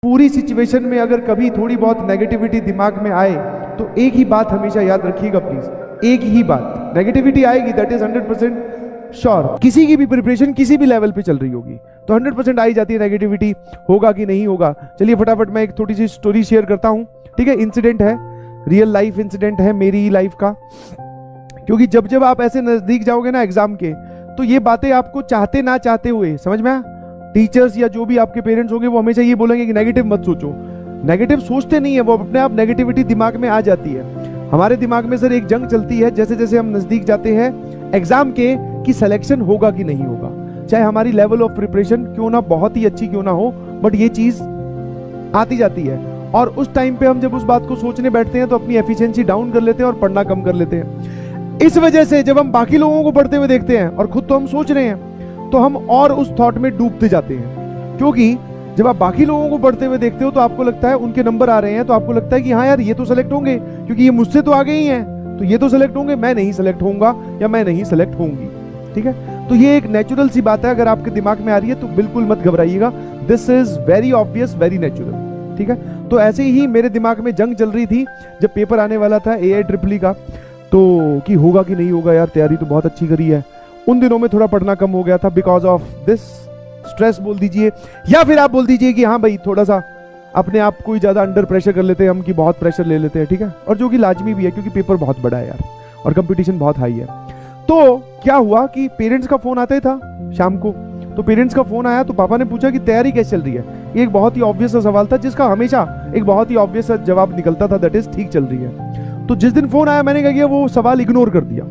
पूरी सिचुएशन में अगर कभी थोड़ी बहुत नेगेटिविटी दिमाग में आए तो एक ही बात हमेशा याद रखिएगा प्लीज, एक ही बात, नेगेटिविटी आएगी, दैट इज 100% श्योर। किसी की भी प्रिपरेशन किसी भी लेवल पे चल रही होगी तो 100% आई जाती है नेगेटिविटी, होगा कि नहीं होगा। चलिए फटाफट मैं एक थोड़ी सी स्टोरी शेयर करता हूं, ठीक है। इंसिडेंट है, रियल लाइफ इंसिडेंट है मेरी ही लाइफ का, क्योंकि जब जब आप ऐसे नजदीक जाओगे ना एग्जाम के, तो ये बातें आपको चाहते ना चाहते हुए, समझ में आया, टीचर्स या जो भी आपके पेरेंट्स होंगे वो हमेशा ये बोलेंगे कि नेगेटिव मत सोचो। नेगेटिव सोचते नहीं है वो, अपने आप नेगेटिविटी दिमाग में आ जाती है। हमारे दिमाग में सर एक जंग चलती है जैसे जैसे हम नजदीक जाते हैं एग्जाम के, कि सिलेक्शन होगा कि नहीं होगा। चाहे हमारी लेवल ऑफ प्रिपरेशन क्यों ना बहुत ही अच्छी क्यों ना हो, बट ये चीज आती जाती है। और उस टाइम पे हम जब उस बात को सोचने बैठते हैं तो अपनी एफिशिएंसी डाउन कर लेते हैं और पढ़ना कम कर लेते हैं। इस वजह से जब हम बाकी लोगों को पढ़ते हुए देखते हैं और खुद तो हम सोच रहे हैं, तो हम और उस थॉट में डूबते जाते हैं। क्योंकि जब आप बाकी लोगों को पढ़ते हुए देखते हो तो आपको लगता है उनके नंबर आ रहे हैं, तो आपको लगता है कि हाँ यार ये तो सेलेक्ट होंगे, क्योंकि ये मुझसे तो आगे ही हैं, तो ये तो सेलेक्ट होंगे, मैं नहीं सेलेक्ट होऊंगा या मैं नहीं सेलेक्ट होंगी, ठीक है। तो ये एक नेचुरल सी बात है, अगर आपके दिमाग में आ रही है तो बिल्कुल मत घबराइएगा, this is very obvious, very natural, ठीक है। तो ऐसे ही मेरे दिमाग में जंग चल रही थी जब पेपर आने वाला था AIEEE का, तो कि होगा कि नहीं होगा, यार तैयारी तो बहुत अच्छी करी है। उन दिनों में थोड़ा पढ़ना कम हो गया था बिकॉज ऑफ दिस स्ट्रेस बोल दीजिए, या फिर आप बोल दीजिए कि हाँ भाई थोड़ा सा अपने आप को ही ज्यादा अंडर प्रेशर कर लेते हैं हम, कि बहुत प्रेशर ले लेते हैं, ठीक है। और जो कि लाजमी भी है क्योंकि पेपर बहुत बड़ा है यार और कंपटीशन बहुत हाई है। तो क्या हुआ कि पेरेंट्स का फोन आता ही था शाम को, तो पेरेंट्स का फोन आया तो पापा ने पूछा कि तैयारी कैसे चल रही है। ये एक बहुत ही ऑब्वियस सा सवाल था जिसका हमेशा एक बहुत ही ऑब्वियस सा जवाब निकलता था, दैट इज ठीक चल रही है। तो जिस दिन फोन आया मैंने क्या किया, वो सवाल इग्नोर कर दिया।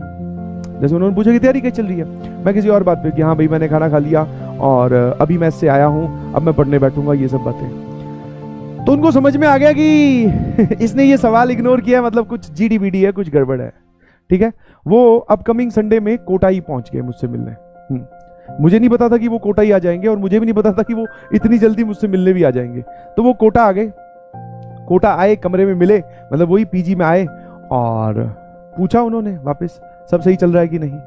जैसे उन्होंने पूछा कि तैयारी कैसे चल रही है, मैं किसी और बात पे कि हाँ भाई मैंने खाना खा लिया और अभी मैं इससे आया हूँ, अब मैं पढ़ने बैठूंगा, ये सब बातें। तो उनको समझ में आ गया कि इसने ये सवाल इग्नोर किया, मतलब कुछ जीडीबीडी है, कुछ गड़बड़ है, ठीक है। वो अपकमिंग संडे में कोटाई पहुंच गए मुझसे मिलने। मुझे नहीं पता था कि वो कोटाई आ जाएंगे और मुझे भी नहीं पता था कि वो इतनी जल्दी मुझसे मिलने भी आ जाएंगे। तो वो कोटा आ गए, कोटा आए, कमरे में मिले, मतलब वही पीजी में आए, और पूछा उन्होंने वापस सब सही चल रहा है कि नहीं।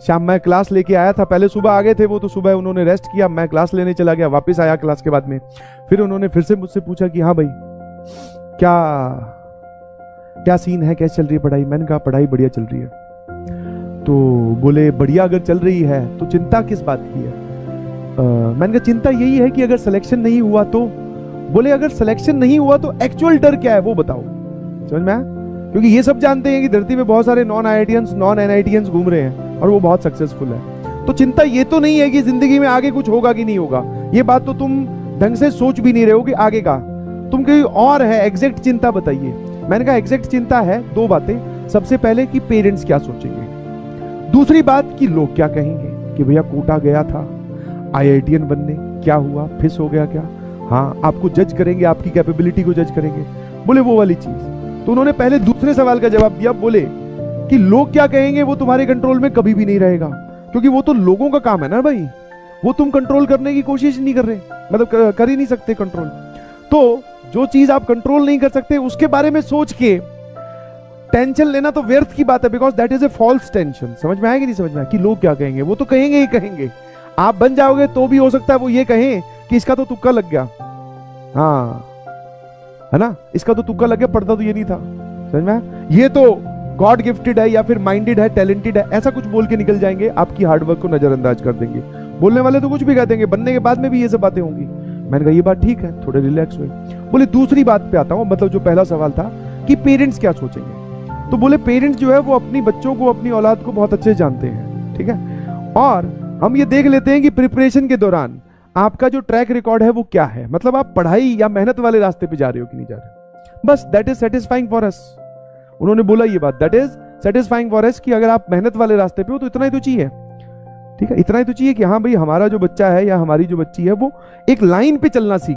शाम मैं क्लास लेके आया था, पहले सुबह आ गए थे वो, तो सुबह उन्होंने रेस्ट किया, मैं क्लास लेने चला गया, वापस आया क्लास के बाद में। फिर उन्होंने फिर से मुझसे पूछा कि हाँ भाई क्या क्या सीन है, कैसे चल रही है पढ़ाई। मैंने कहा पढ़ाई बढ़िया चल रही है। तो बोले बढ़िया अगर चल रही है तो चिंता किस बात की है। मैंने कहा चिंता यही है कि अगर सिलेक्शन नहीं हुआ तो। बोले अगर सिलेक्शन नहीं हुआ तो एक्चुअल डर क्या है वो बताओ। समझ में आया, क्योंकि ये सब जानते हैं कि धरती पे बहुत सारे नॉन आईआईटियंस नॉन एनआईटियंस घूम रहे हैं और वो बहुत सक्सेसफुल है। तो चिंता ये तो नहीं है कि जिंदगी में आगे कुछ होगा कि नहीं होगा, ये बात तो तुम ढंग से सोच भी नहीं रहे हो कि आगे का, तुम कोई और है एग्जैक्ट चिंता बताइए। मैंने कहा एग्जैक्ट चिंता है दो बातें, सबसे पहले कि पेरेंट्स क्या सोचेंगे, दूसरी बात कि लोग क्या कहेंगे कि भैया कोटा गया था आईआईटीएन बनने, क्या हुआ, फिस हो गया क्या। हाँ आपको जज करेंगे, आपकी कैपेबिलिटी को जज करेंगे। बोले वो वाली चीज। तो उन्होंने पहले दूसरे सवाल का जवाब दिया, बोले कि लोग क्या कहेंगे वो तुम्हारे कंट्रोल में कभी भी नहीं रहेगा, क्योंकि वो तो लोगों का काम है ना भाई, वो तुम कंट्रोल करने की कोशिश नहीं कर रहे, मतलब कर ही नहीं सकते कंट्रोल। तो जो चीज आप कंट्रोल नहीं कर सकते उसके बारे में सोच के टेंशन लेना तो व्यर्थ की बात है, because that is a false tension. समझ में आएगी नहीं समझ में आया कि लोग क्या कहेंगे, वो तो कहेंगे ही कहेंगे। आप बन जाओगे तो भी हो सकता है वो ये कहें कि इसका तो तुक्का लग गया, हाँ है ना, इसका तो तुक्का लग गया, पढ़ता तो ये नहीं था। समझ में आया, ये तो गॉड गिफ्टेड है या फिर माइंडेड है, टैलेंटेड है, ऐसा कुछ बोल के निकल जाएंगे, आपकी हार्डवर्क को नजरअंदाज कर देंगे। बोलने वाले तो कुछ भी कह देंगे, बनने के बाद में भी ये सब बातें होंगी। मैंने कहा ये बात ठीक है, थोड़े रिलैक्स हुए। बोले दूसरी बात पे आता हूं, मतलब जो पहला सवाल था कि पेरेंट्स क्या सोचेंगे। तो बोले पेरेंट्स जो है वो अपनी बच्चों को, अपनी औलाद को बहुत अच्छे जानते हैं, ठीक है। और हम ये देख लेते हैं कि प्रिपरेशन के दौरान आपका जो ट्रैक रिकॉर्ड है वो क्या है, मतलब आप पढ़ाई या मेहनत वाले रास्ते पे जा रहे हो कि नहीं जा रहे। बस that is satisfying for us. उन्होंने बोला ये बात, that is satisfying for us, कि अगर आप मेहनत वाले रास्ते पे हो तो इतना ही तो चाहिए, ठीक है, इतना ही तो चाहिए कि हाँ भाई हमारा जो बच्चा है या हमारी जो बच्ची है वो एक लाइन पे चलना सीखे।